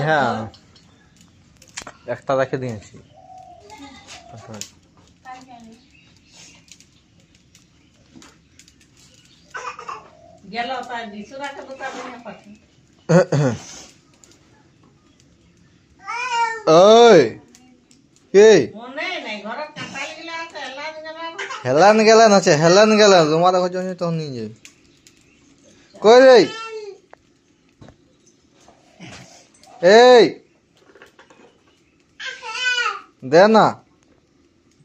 হ্যাঁ একটা রেখে দিয়েছি। ওই কে হেলান গেলেন আছে, হেলান গেলেন তোমার দেখো তখন নিয়ে যাবে কই রে। এই দে না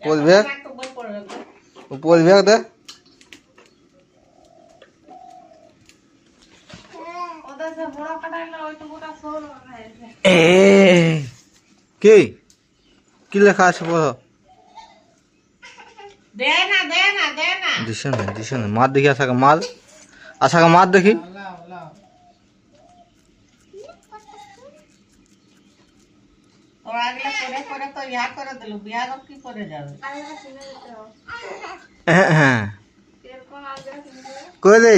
পরিবেশ পরিবেশ দে। কি কি লেখা আছে পড়ো। দিছে না দিছে না মার দেখি আশাকে মার, আশাকে মার দেখি। হ্যাঁ কই রে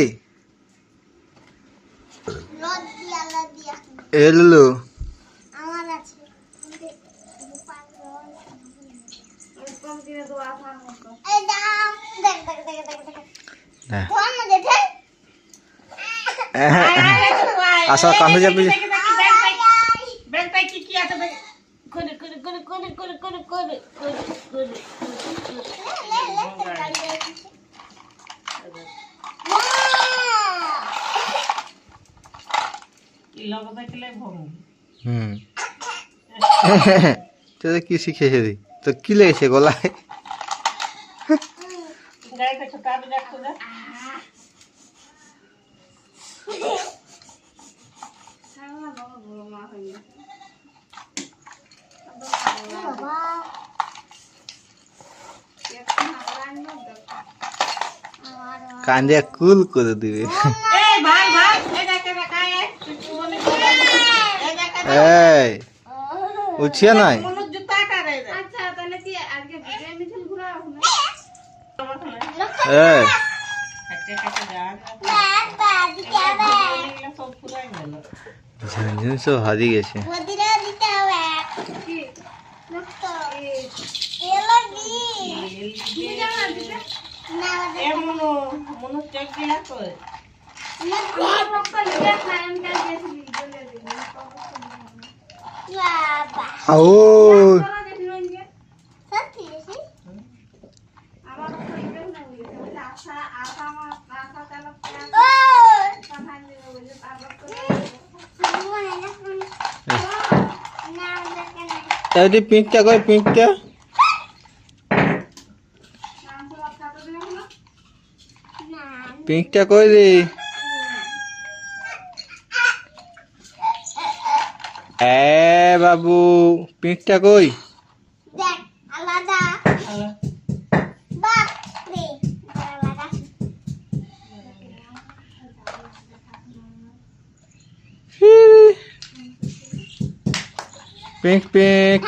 এলো আশা কান্দে যাবি। তোদের কি শিখেছে রে, তোর কি লেগেছে গলায়? কান্দে কুল করে দিবে। এই উঠিয়া নাই ঝানঝুন সব হারিয়ে গেছে। পিঙ্কটা কই পিঙ্কটা পিঙ্কটা কই রে? এ বাবু পিঙ্কটা কই? পিঙ্ক পিঙ্ক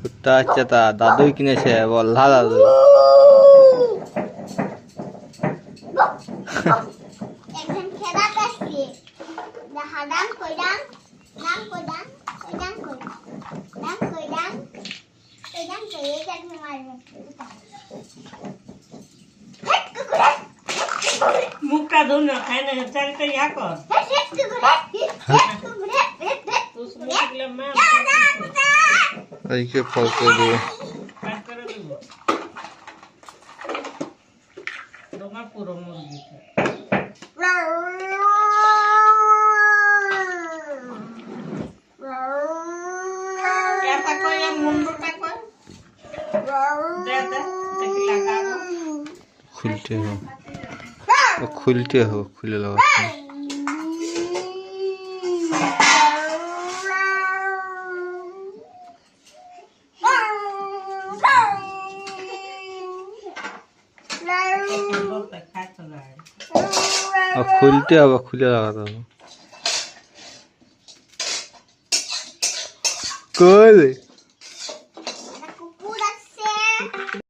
কুত্তা আচ্ছা তা দাদুই কিনেছে বললা দাদু। মুখটা ধুন না খাই না চালটা ইয়া কর এইকে ফল করে দেবো তোমার পুরো মুরগি খুলতে হবে খুলতে হবে খুলে লাগা খুলতে হবে খুলে লাগাতে হবে। কই রে